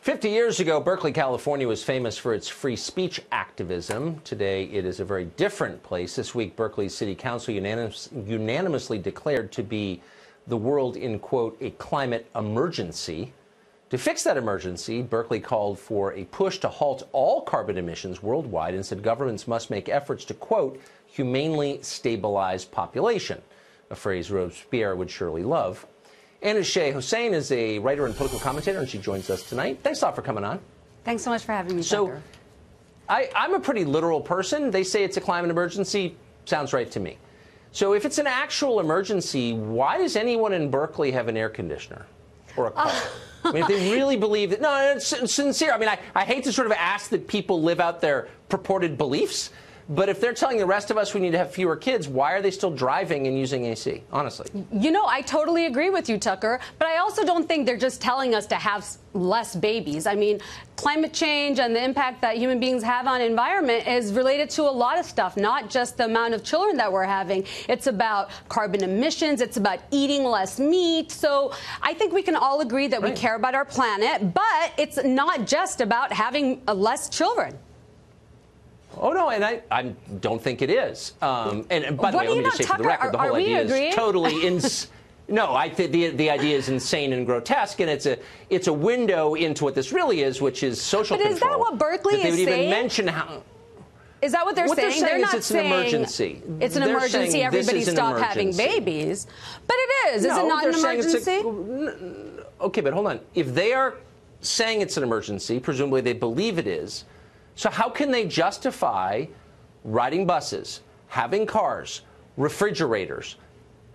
50 years ago, Berkeley, California was famous for its free speech activism. Today, it is a very different place. This week, Berkeley's City Council unanimously declared to be the world in, quote, a climate emergency. To fix that emergency, Berkeley called for a push to halt all carbon emissions worldwide and said governments must make efforts to, quote, humanely stabilize population, a phrase Robespierre would surely love. Anushay Hossain is a writer and political commentator, and she joins us tonight. Thanks a lot for coming on. Thanks so much for having me, Tucker. I'm a pretty literal person. They say it's a climate emergency. Sounds right to me. So if it's an actual emergency, why does anyone in Berkeley have an air conditioner or a car? I mean, if they really believe that, no, it's sincere. I mean, I hate to sort of ask that people live out their purported beliefs, but if they're telling the rest of us we need to have fewer kids, why are they still driving and using AC, honestly? You know, I totally agree with you, Tucker, but I also don't think they're just telling us to have less babies. I mean, climate change and the impact that human beings have on environment is related to a lot of stuff, not just the amount of children that we're having. It's about carbon emissions. It's about eating less meat. So I think we can all agree that we care about our planet, but it's not just about having less children. Oh, no, and I don't think it is. And by the way, let me just say for the record, the whole idea is totally no, I think the idea is insane and grotesque, and it's a window into what this really is, which is social control. But is that what Berkeley is saying? Even mention how. Is that what they're saying? They're not it's an emergency. It's an emergency. Everybody stop having babies. But it is. Is it not an emergency? Okay, but hold on. If they are saying it's an emergency, presumably they believe it is. So how can they justify riding buses, having cars, refrigerators,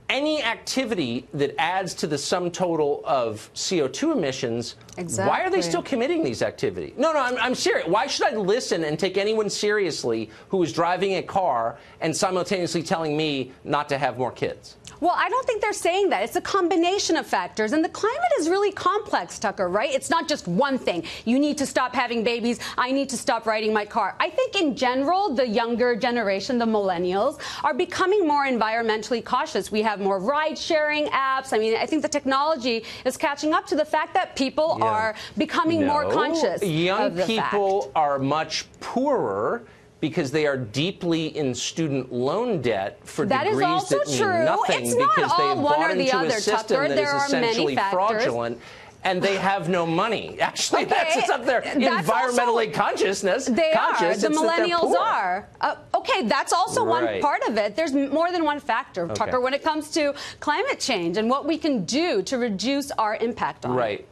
any activity that adds to the sum total of CO2 emissions? Exactly. Why are they still committing these activities? No, I'm serious. Why should I listen and take anyone seriously who is driving a car and simultaneously telling me not to have more kids? Well, I don't think they're saying that. It's a combination of factors. And the climate is really complex, Tucker, right? It's not just one thing. You need to stop having babies. I need to stop riding my car. I think in general, the younger generation, the millennials, are becoming more environmentally cautious. We have more ride-sharing apps. I mean, I think the technology is catching up to the fact that people are becoming more conscious. Young people are much poorer because they are deeply in student loan debt for degrees that mean nothing because they have bought into a system that is essentially fraudulent. And they have no money. Actually, that's up there. Environmentally consciousness. They are. The millennials are. Okay, that's also one part of it. There's more than one factor, Tucker, when it comes to climate change and what we can do to reduce our impact on it.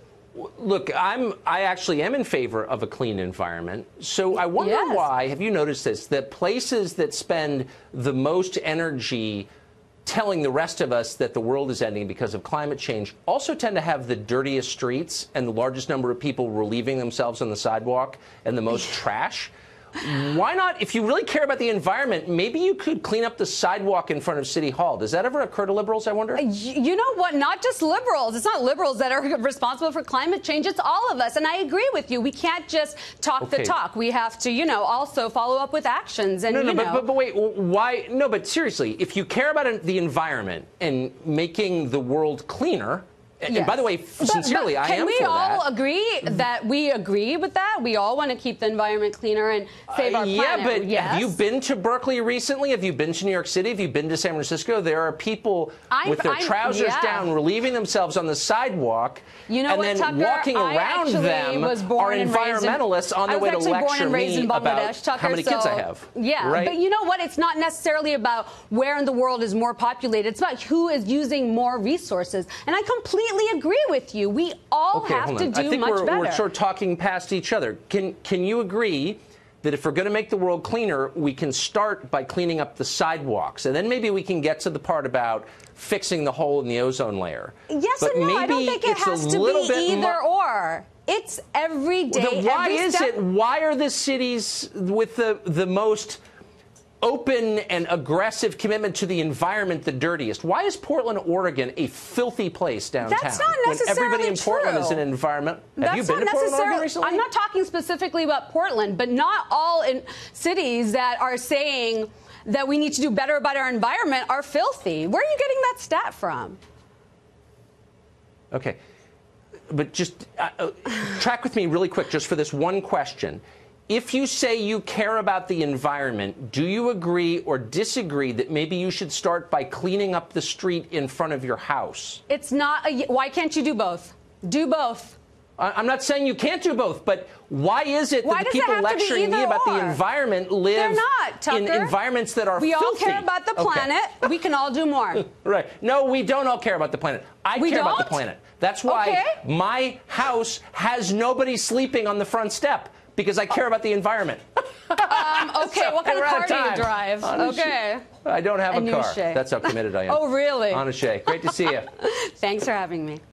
Look, I actually am in favor of a clean environment. So I wonder why, have you noticed this, that places that spend the most energy telling the rest of us that the world is ending because of climate change also tend to have the dirtiest streets and the largest number of people relieving themselves on the sidewalk and the most trash? Why not, if you really care about the environment, maybe you could clean up the sidewalk in front of City Hall. Does that ever occur to liberals, I wonder? You know what? Not just liberals. It's not liberals that are responsible for climate change. It's all of us. And I agree with you. We can't just talk the talk. We have to, you know, also follow up with actions. And, but wait, why? No, but seriously, if you care about the environment and making the world cleaner, and by the way, sincerely, I am for that. Can we all agree that we agree with that? We all want to keep the environment cleaner and save our planet. Yeah, but have you been to Berkeley recently? Have you been to New York City? Have you been to San Francisco? There are people with their trousers down, relieving themselves on the sidewalk, and then walking around them are environmentalists on their way to lecture me about how many kids I have. Yeah, but you know what? It's not necessarily about where in the world is more populated. It's about who is using more resources. And I completely agree with you. We all have to do much better. We're sort of talking past each other. Can you agree that if we're going to make the world cleaner, we can start by cleaning up the sidewalks, and then maybe we can get to the part about fixing the hole in the ozone layer? Yes and no. I don't think it has to be either or. It's every day. Why is it? Why are the cities with the most open and aggressive commitment to the environment the dirtiest? Why is Portland, Oregon a filthy place downtown? That's not necessarily when everybody in Portland is an environment. Have you been to Portland, Oregon recently? I'm not talking specifically about Portland, but not all in cities that are saying that we need to do better about our environment are filthy. Where are you getting that stat from? Okay. but just track with me really quick just for this one question. If you say you care about the environment, do you agree or disagree that maybe you should start by cleaning up the street in front of your house? It's not why can't you do both? Do both. I'm not saying you can't do both, but why is it that the people lecturing me about the environment live in environments that are filthy? We all care about the planet. Okay. We can all do more. Right. No, we don't all care about the planet. I care about the planet. That's why my house has nobody sleeping on the front step, because I care about the environment. Okay, So, what kind of car do you drive? Anushay. Okay. I don't have a car. Anushay. That's how committed I am. Oh, really? Anushay, great to see you. Thanks for having me.